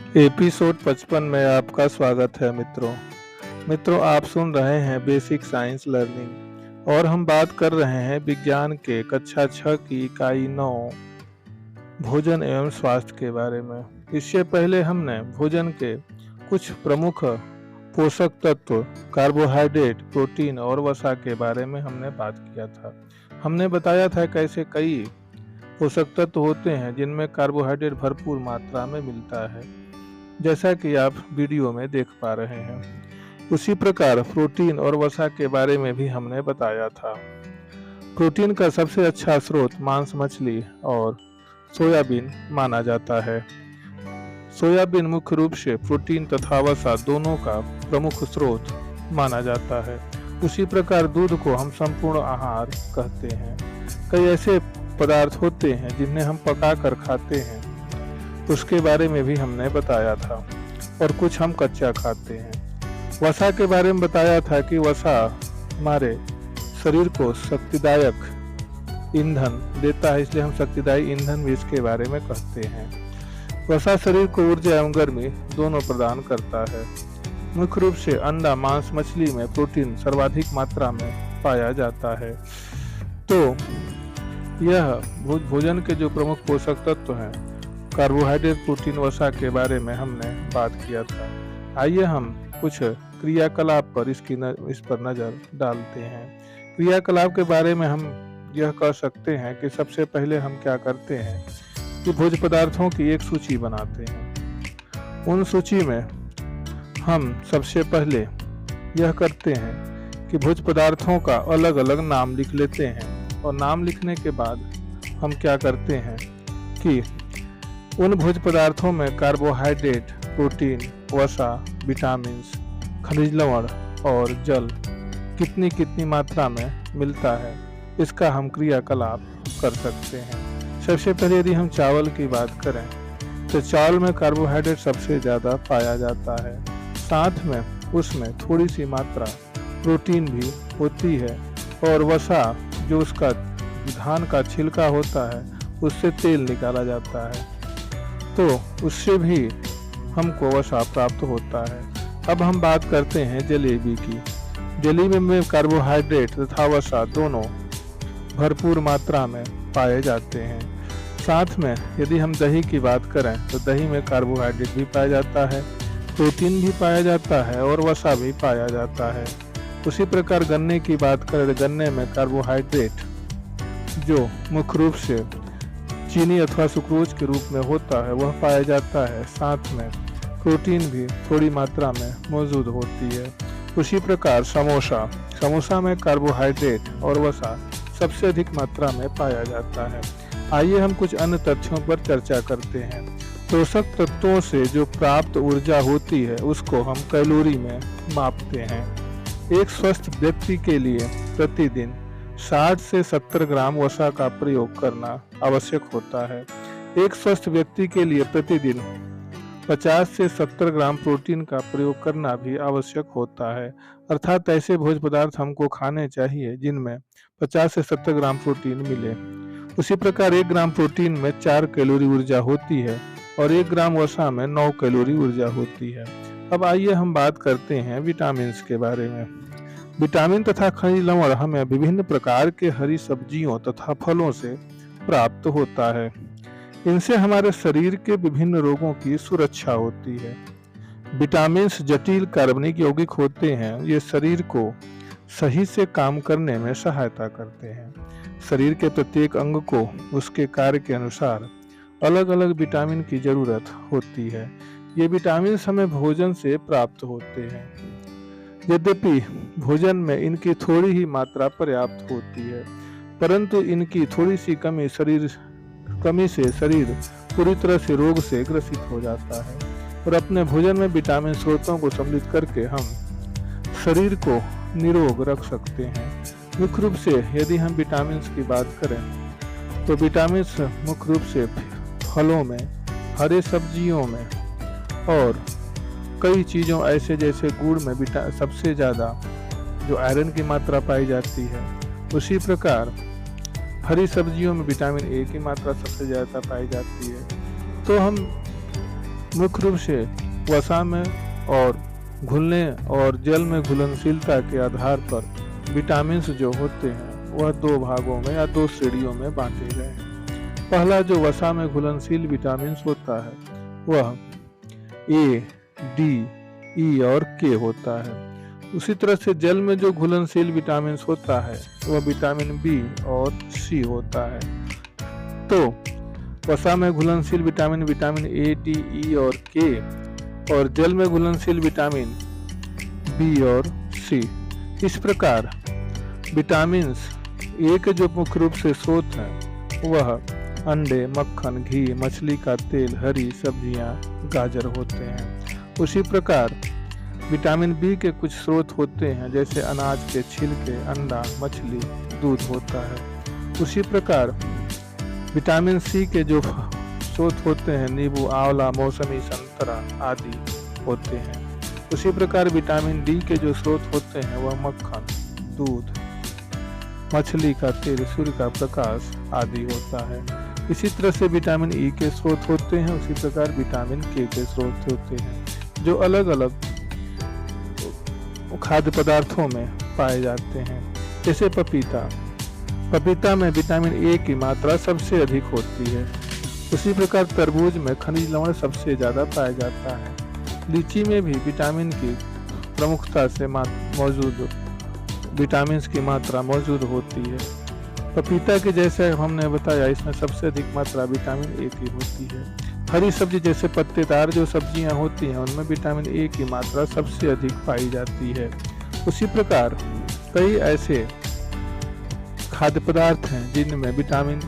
Episode 55 में आपका स्वागत है मित्रों आप सुन रहे हैं बेसिक साइंस लर्निंग और हम बात कर रहे हैं विज्ञान के कक्षा 6 की इकाई 9 भोजन एवं स्वास्थ्य के बारे में। इससे पहले हमने भोजन के कुछ प्रमुख पोषक तत्व कार्बोहाइड्रेट, प्रोटीन और वसा के बारे में हमने बात किया था। हमने बताया था कैसे कई पोषक तत्व होते हैं जिनमें कार्बोहाइड्रेट भरपूर मात्रा में मिलता है, जैसा कि आप वीडियो में देख पा रहे हैं। उसी प्रकार प्रोटीन और वसा के बारे में भी हमने बताया था। प्रोटीन का सबसे अच्छा स्रोत मांस, मछली और सोयाबीन माना जाता है। सोयाबीन मुख्य रूप से प्रोटीन तथा वसा दोनों का प्रमुख स्रोत माना जाता है। उसी प्रकार दूध को हम संपूर्ण आहार कहते हैं। कई ऐसे पदार्थ होते हैं जिन्हें हम पकाकर खाते हैं, उसके बारे में भी हमने बताया था, और कुछ हम कच्चा खाते हैं। वसा के बारे में बताया था कि वसा हमारे शरीर को शक्तिदायक ईंधन देता है, इसलिए हम शक्तिदायी ईंधन भी इसके बारे में कहते हैं। वसा शरीर को ऊर्जा एवं गर्मी दोनों प्रदान करता है। मुख्य रूप से अंडा, मांस, मछली में प्रोटीन सर्वाधिक मात्रा में पाया जाता है। तो यह भोजन के जो प्रमुख पोषक तत्व हैं कार्बोहाइड्रेट, प्रोटीन, वसा के बारे में हमने बात किया था। आइए हम कुछ क्रियाकलाप पर इस पर नज़र डालते हैं। क्रियाकलाप के बारे में हम यह कह सकते हैं कि सबसे पहले हम क्या करते हैं कि भोज्य पदार्थों की एक सूची बनाते हैं। उन सूची में हम सबसे पहले यह करते हैं कि भोज्य पदार्थों का अलग अलग नाम लिख लेते हैं, और नाम लिखने के बाद हम क्या करते हैं कि उन भोज्य पदार्थों में कार्बोहाइड्रेट, प्रोटीन, वसा, विटामिन्स, खनिज लवण और जल कितनी कितनी मात्रा में मिलता है, इसका हम क्रियाकलाप कर सकते हैं। सबसे पहले यदि हम चावल की बात करें तो चावल में कार्बोहाइड्रेट सबसे ज़्यादा पाया जाता है। साथ में उसमें थोड़ी सी मात्रा प्रोटीन भी होती है, और वसा जो उसका धान का छिलका होता है उससे तेल निकाला जाता है, तो उससे भी हमको वसा प्राप्त होता है। अब हम बात करते हैं जलेबी की। जलेबी में कार्बोहाइड्रेट तथा वसा दोनों भरपूर मात्रा में पाए जाते हैं। साथ में यदि हम दही की बात करें तो दही में कार्बोहाइड्रेट भी पाया जाता है, प्रोटीन भी पाया जाता है और वसा भी पाया जाता है। उसी प्रकार गन्ने की बात करें तो गन्ने में कार्बोहाइड्रेट जो मुख्य रूप से चीनी अथवा सुक्रोज के रूप में होता है वह पाया जाता है। साथ में प्रोटीन भी थोड़ी मात्रा में मौजूद होती है। उसी प्रकार समोसा में कार्बोहाइड्रेट और वसा सबसे अधिक मात्रा में पाया जाता है। आइए हम कुछ अन्य तथ्यों पर चर्चा करते हैं। पोषक तत्वों से जो प्राप्त ऊर्जा होती है उसको हम कैलोरी में मापते हैं। एक स्वस्थ व्यक्ति के लिए प्रतिदिन 60 से 70 ग्राम वसा का प्रयोग करना आवश्यक होता है। एक स्वस्थ व्यक्ति के लिए प्रतिदिन 50 से 70 ग्राम प्रोटीन का प्रयोग करना भी आवश्यक होता है। अर्थात ऐसे भोज्य पदार्थ हमको खाने चाहिए जिनमें 50 से 70 ग्राम प्रोटीन मिले। उसी प्रकार 1 ग्राम प्रोटीन में 4 कैलोरी ऊर्जा होती है और 1 ग्राम वसा में 9 कैलोरी ऊर्जा होती है। अब आइए हम बात करते हैं विटामिन के बारे में। विटामिन तथा खनिज लवण हमें विभिन्न प्रकार के हरी सब्जियों तथा फलों से प्राप्त होता है। इनसे हमारे शरीर के विभिन्न रोगों की सुरक्षा होती है। विटामिन जटिल कार्बनिक यौगिक होते हैं। ये शरीर को सही से काम करने में सहायता करते हैं। शरीर के प्रत्येक अंग को उसके कार्य के अनुसार अलग अलग विटामिन की जरूरत होती है। ये विटामिन हमें भोजन से प्राप्त होते हैं। यद्यपि भोजन में इनकी थोड़ी ही मात्रा पर्याप्त होती है, परंतु इनकी थोड़ी सी कमी से शरीर पूरी तरह से रोग से ग्रसित हो जाता है। और अपने भोजन में विटामिन स्रोतों को सम्मिलित करके हम शरीर को निरोग रख सकते हैं। मुख्य रूप से यदि हम विटामिन की बात करें तो विटामिन मुख्य रूप से फलों में, हरे सब्जियों में और कई चीज़ों ऐसे जैसे गुड़ में सबसे ज़्यादा जो आयरन की मात्रा पाई जाती है। उसी प्रकार हरी सब्जियों में विटामिन ए की मात्रा सबसे ज़्यादा पाई जाती है। तो हम मुख्य रूप से वसा में और घुलने और जल में घुलनशीलता के आधार पर विटामिन जो होते हैं वह दो भागों में या दो श्रेणियों में बांटे गए हैं। पहला जो वसा में घुलनशील विटामिन होता है वह ए, डी, ई और के होता है। उसी तरह से जल में जो घुलनशील विटामिन होता है वह विटामिन बी और सी होता है। तो वसा में घुलनशील विटामिन ए, डी, ई और के, और जल में घुलनशील विटामिन बी और सी। इस प्रकार विटामिन ए के जो मुख्य रूप से स्रोत हैं वह अंडे, मक्खन, घी, मछली का तेल, हरी सब्जियां, गाजर होते हैं। उसी प्रकार विटामिन बी के कुछ स्रोत होते हैं जैसे अनाज के छिलके, अंडा, मछली, दूध होता है। उसी प्रकार विटामिन सी के जो स्रोत होते हैं नींबू, आंवला, मौसमी संतरा आदि होते हैं। उसी प्रकार विटामिन डी के जो स्रोत होते हैं वह मक्खन, दूध, मछली का तेल, सूर्य का प्रकाश आदि होता है। इसी तरह से विटामिन ई के स्रोत होते हैं। उसी प्रकार विटामिन के स्रोत होते हैं जो अलग अलग खाद्य पदार्थों में पाए जाते हैं। जैसे पपीता में विटामिन ए की मात्रा सबसे अधिक होती है। उसी प्रकार तरबूज में खनिज लवण सबसे ज़्यादा पाया जाता है। लीची में भी विटामिन की प्रमुखता से मौजूद विटामिन की मात्रा मौजूद होती है। पपीता के जैसे हमने बताया इसमें सबसे अधिक मात्रा विटामिन ए की होती है। हरी सब्जी जैसे पत्तेदार जो सब्जियां होती हैं उनमें विटामिन ए की मात्रा सबसे अधिक पाई जाती है। उसी प्रकार कई ऐसे खाद्य पदार्थ हैं जिनमें विटामिन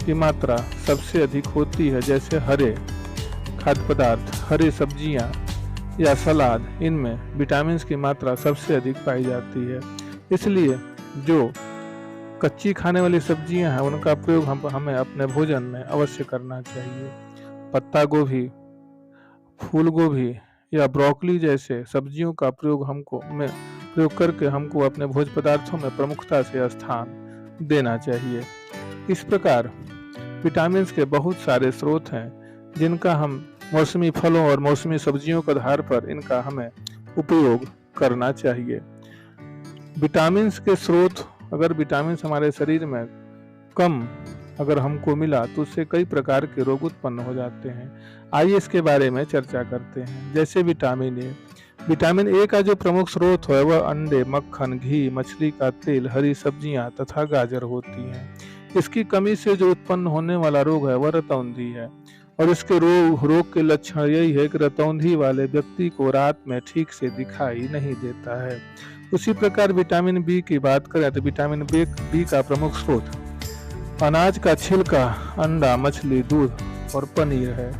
की मात्रा सबसे अधिक होती है, जैसे हरे खाद्य पदार्थ, हरी सब्जियां या सलाद, इनमें विटामिन की मात्रा सबसे अधिक पाई जाती है। इसलिए जो कच्ची खाने वाली सब्जियां हैं उनका प्रयोग हमें अपने भोजन में अवश्य करना चाहिए। पत्ता गोभी, फूल गोभी या ब्रोकली जैसे सब्जियों का प्रयोग करके हमको अपने भोज्य पदार्थों में प्रमुखता से स्थान देना चाहिए। इस प्रकार विटामिन के बहुत सारे स्रोत हैं जिनका हम मौसमी फलों और मौसमी सब्जियों के आधार पर इनका हमें उपयोग करना चाहिए। विटामिन के स्रोत, अगर विटामिन हमारे शरीर में कम अगर हमको मिला तो उससे कई प्रकार के रोग उत्पन्न हो जाते हैं। आइए इसके बारे में चर्चा करते हैं। जैसे विटामिन ए का जो प्रमुख स्रोत है वह अंडे, मक्खन, घी, मछली का तेल, हरी सब्जियां तथा गाजर होती हैं। इसकी कमी से जो उत्पन्न होने वाला रोग है वह रतौंधी है, और इसके रोग के लक्षण यही है कि रतौंधी वाले व्यक्ति को रात में ठीक से दिखाई नहीं देता है। उसी प्रकार विटामिन बी की बात करें तो विटामिन बी का प्रमुख स्रोत अनाज का छिलका, अंडा, मछली, दूध और पनीर है।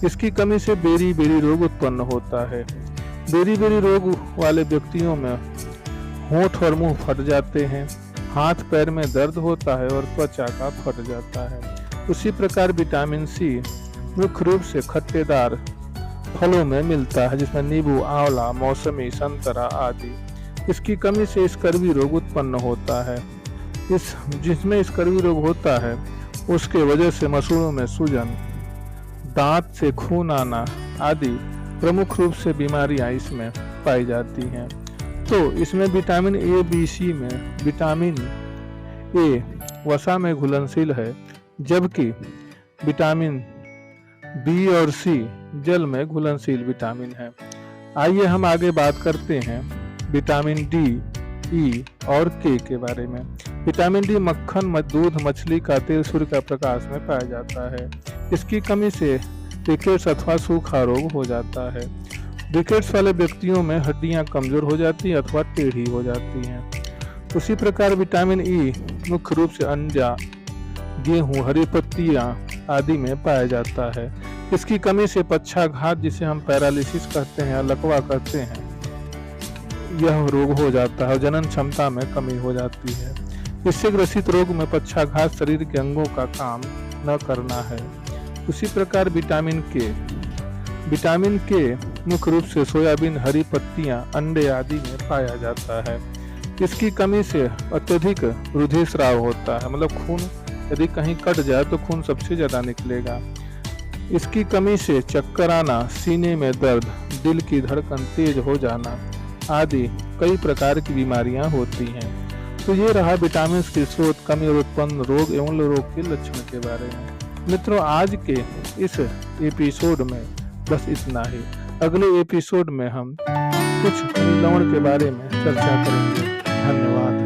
इसकी कमी से बेरी रोग उत्पन्न होता है। बेरी रोग वाले व्यक्तियों में होंठ और मुंह फट जाते हैं, हाथ पैर में दर्द होता है और त्वचा का फट जाता है। उसी प्रकार विटामिन सी मुख्य रूप से खट्टेदार फलों में मिलता है, जिसमें नींबू, आंवला, मौसमी, संतरा आदि। इसकी कमी से स्कर्वी रोग उत्पन्न होता है। जिसमें स्कर्वी रोग होता है उसके वजह से मसूड़ों में सूजन, दांत से खून आना आदि प्रमुख रूप से बीमारियां इसमें पाई जाती हैं। तो इसमें विटामिन ए, बी, सी में विटामिन ए वसा में घुलनशील है, जबकि विटामिन बी और सी जल में घुलनशील विटामिन है। आइए हम आगे बात करते हैं विटामिन डी, ई और के बारे में। विटामिन डी मक्खन, दूध, मछली का तेल, सूर्य का प्रकाश में पाया जाता है। इसकी कमी से रिकेट्स अथवा सूखा रोग हो जाता है। रिकेट्स वाले व्यक्तियों में हड्डियां कमजोर हो जाती हैं अथवा टेढ़ी हो जाती हैं। उसी प्रकार विटामिन ई मुख्य रूप से अंडा, गेहूं, हरी पत्तियां आदि में पाया जाता है। इसकी कमी से पक्षाघात, जिसे हम पैरालिसिस कहते हैं या लकवा कहते हैं, यह रोग हो जाता है और जनन क्षमता में कमी हो जाती है। इससे ग्रसित रोग में पक्षाघात, शरीर के अंगों का काम न करना है। उसी प्रकार विटामिन के मुख्य रूप से सोयाबीन, हरी पत्तियां, अंडे आदि में पाया जाता है। इसकी कमी से अत्यधिक रुधिर स्राव होता है, मतलब खून यदि कहीं कट जाए तो खून सबसे ज्यादा निकलेगा। इसकी कमी से चक्कर आना, सीने में दर्द, दिल की धड़कन तेज हो जाना आदि कई प्रकार की बीमारियां होती हैं। तो ये रहा विटामिन की स्रोत, कमी और उत्पन्न रोग एवं रोग के लक्षण के बारे में। मित्रों, आज के इस एपिसोड में बस इतना ही। अगले एपिसोड में हम कुछ खनिज लवण के बारे में चर्चा करेंगे। धन्यवाद।